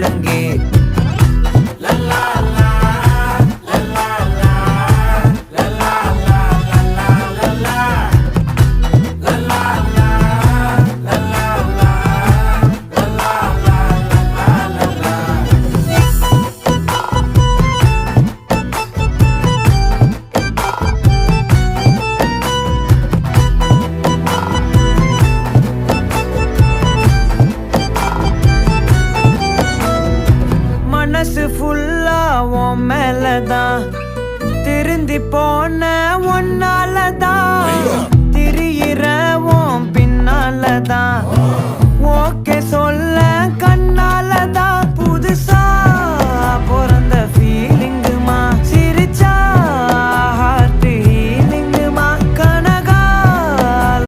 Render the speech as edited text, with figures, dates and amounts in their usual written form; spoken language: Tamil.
ஒழுங்கே. மனசு ஃபுல்லா உன் மேலதான், திருந்தி போன ஒன்னாலதான், திரியிற உன் பின்னாலதான், ஓகே சொல்ல கண்ணாலதான்,